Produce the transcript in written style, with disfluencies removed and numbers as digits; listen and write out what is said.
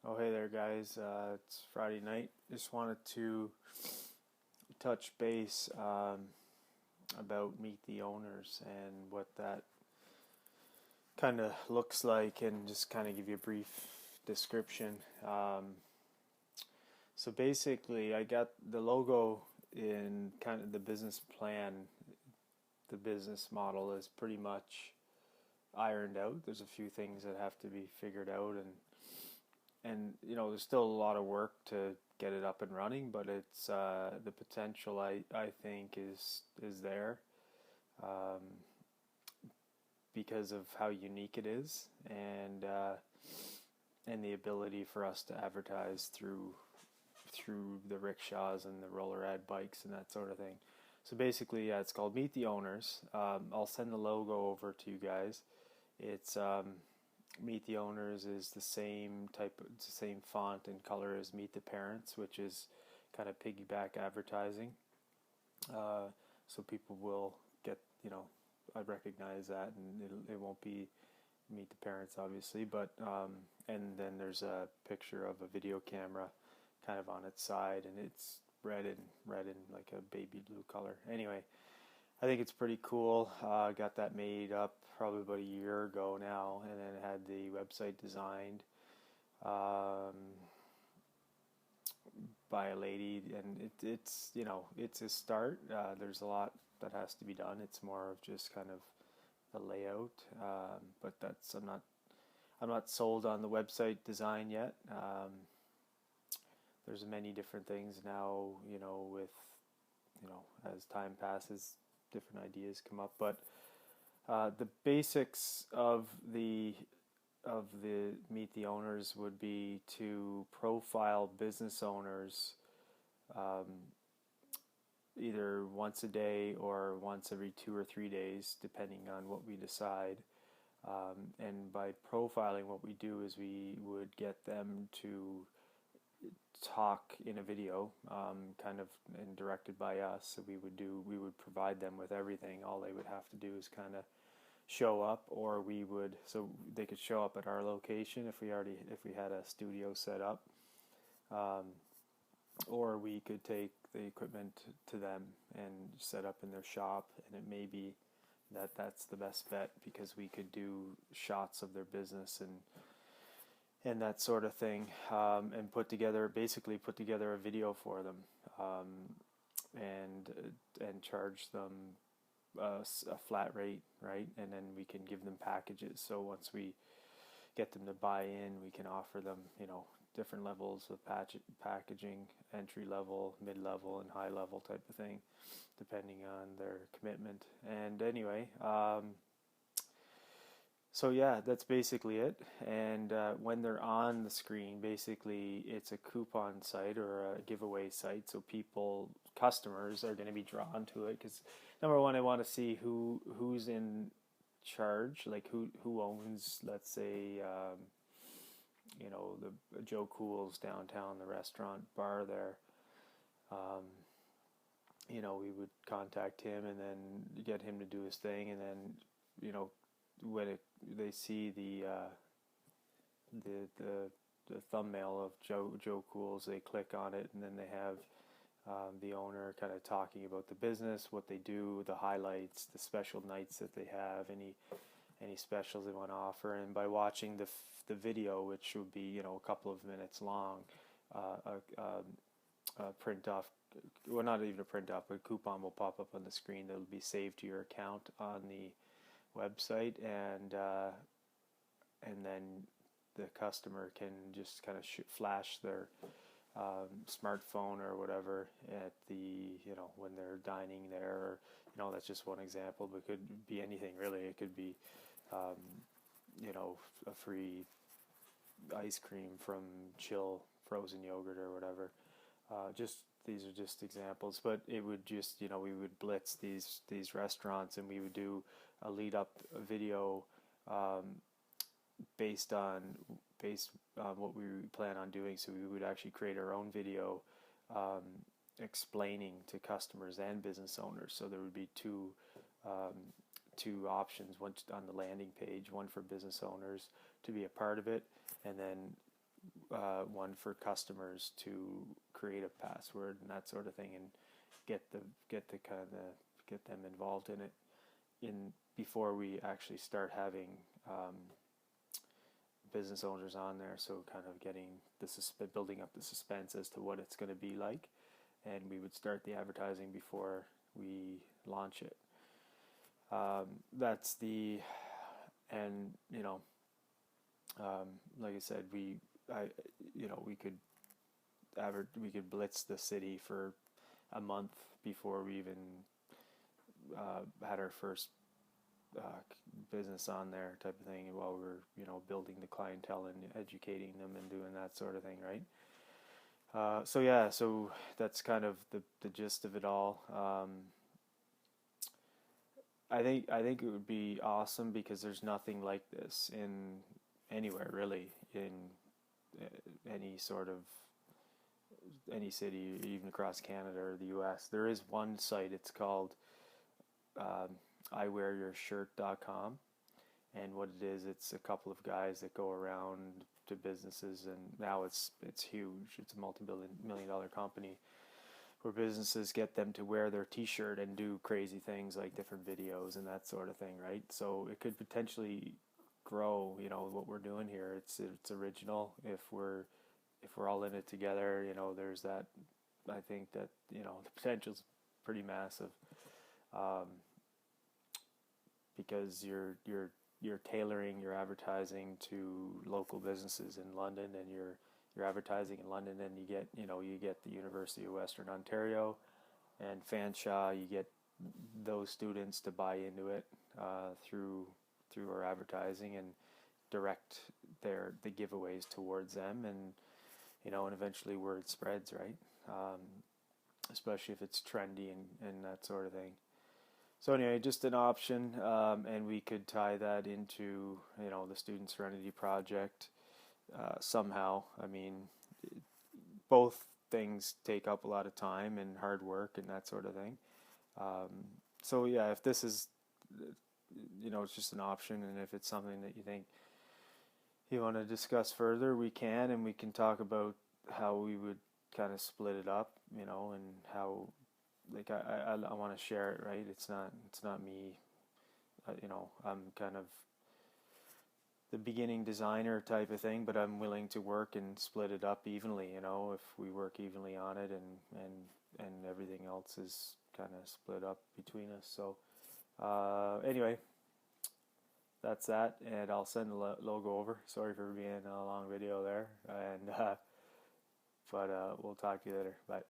Oh, hey there, guys. It's Friday night. Just wanted to touch base about Meet the Owners and what that kind of looks like, and just kind of give you a brief description. So basically, I got the logo in kind of the business plan. The business model is pretty much ironed out. There's a few things that have to be figured out, and there's still a lot of work to get it up and running, but it's the potential I think is there, um, because of how unique it is, and the ability for us to advertise through the rickshaws and the roller ad bikes and that sort of thing. So basically, yeah, it's called Meet the Owners. I'll send the logo over to you guys. It's Meet the Owners is it's the same font and color as Meet the Parents, which is kind of piggyback advertising. Uh, so people will get, I recognize that, and it won't be Meet the Parents, obviously, but and then there's a picture of a video camera, kind of on its side, and it's red and like a baby blue color. Anyway, I think it's pretty cool. Got that made up probably about a year ago now, and then had the website designed um, by a lady, and it's a start. There's a lot that has to be done. It's more of just kind of the layout, but that's I'm not sold on the website design yet. There's many different things now, with as time passes, different ideas come up, but the basics of the Meet the Owners would be to profile business owners, um, either once a day or once every 2 or 3 days, depending on what we decide. And by profiling, what we do is we would get them to talk in a video, kind of and directed by us. So we would provide them with everything. All they would have to do is kind of show up, or so they could show up at our location if we had a studio set up, um, or we could take the equipment to them and set up in their shop, and it may be that's the best bet, because we could do shots of their business and that sort of thing, and basically put together a video for them, and charge them a flat rate, right? And then we can give them packages. So once we get them to buy in, we can offer them, different levels of packaging, entry level, mid level, and high level type of thing, depending on their commitment. And anyway, so yeah, that's basically it. And when they're on the screen, basically it's a coupon site or a giveaway site. So customers are going to be drawn to it because, number one, I want to see who's in charge, like who owns, let's say, the Joe Cool's downtown, the restaurant bar there. Um, we would contact him and then get him to do his thing, and then, you know, when they see the the thumbnail of Joe Cool's, they click on it, and then they have the owner kind of talking about the business, what they do, the highlights, the special nights that they have, any specials they want to offer, and by watching the video, which would be, a couple of minutes long, a print off, well, not even a print off, but a coupon will pop up on the screen that'll be saved to your account on the website, and then the customer can just kind of flash their smartphone or whatever at when they're dining there. Or, that's just one example, but it could be anything really. It could be um, a free ice cream from Chill frozen yogurt or whatever. Just these are just examples, but it would just, we would blitz these restaurants, and we would do a lead up video, um, based on what we plan on doing. So we would actually create our own video, explaining to customers and business owners. So there would be two options: one on the landing page, one for business owners to be a part of it, and then one for customers to create a password and that sort of thing, and get the kind of get them involved in it in before we actually start having business owners on there. So kind of getting building up the suspense as to what it's going to be like, and we would start the advertising before we launch it. That's the and like I said, we could blitz the city for a month before we even had our first business on there, type of thing, while we were building the clientele and educating them and doing that sort of thing, right? So that's kind of the gist of it all. I think it would be awesome because there's nothing like this in anywhere really, in any sort of any city, even across Canada or the U.S. There is one site. It's called iwearyourshirt.com, and what it is, it's a couple of guys that go around to businesses, and now it's huge. It's a multi-million-dollar company where businesses get them to wear their t-shirt and do crazy things like different videos and that sort of thing, right? So it could potentially grow, what we're doing here. It's original if we're all in it together. There's that. I think that the potential's pretty massive, because you're tailoring your advertising to local businesses in London, and you're advertising in London, and you get the University of Western Ontario and Fanshawe. You get those students to buy into it through our advertising, and direct the giveaways towards them, and and eventually word spreads, right? Especially if it's trendy and that sort of thing. So anyway, just an option, and we could tie that into the Student Serenity Project somehow. I mean, both things take up a lot of time and hard work and that sort of thing. So yeah, if this is it's just an option, and if it's something that you think you want to discuss further, we can, and we can talk about how we would kind of split it up, and how, like, I want to share it, right? It's not me, I'm kind of the beginning designer type of thing, but I'm willing to work and split it up evenly, if we work evenly on it, and everything else is kind of split up between us. So anyway, that's that, and I'll send the logo over. Sorry for being a long video there, and but we'll talk to you later. Bye.